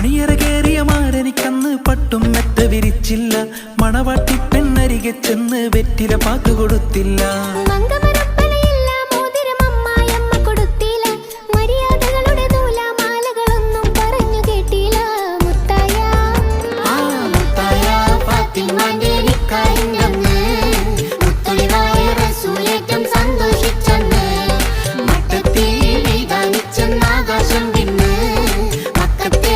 മണിയറ കേറിയ മാരനിക്കന്ന് പട്ടും മെത്ത വിരിച്ചില്ല. മണവാട്ടി പെണ്ണരികെ ചെന്ന് വെറ്റില പാക്ക് കൊടുത്തില്ല.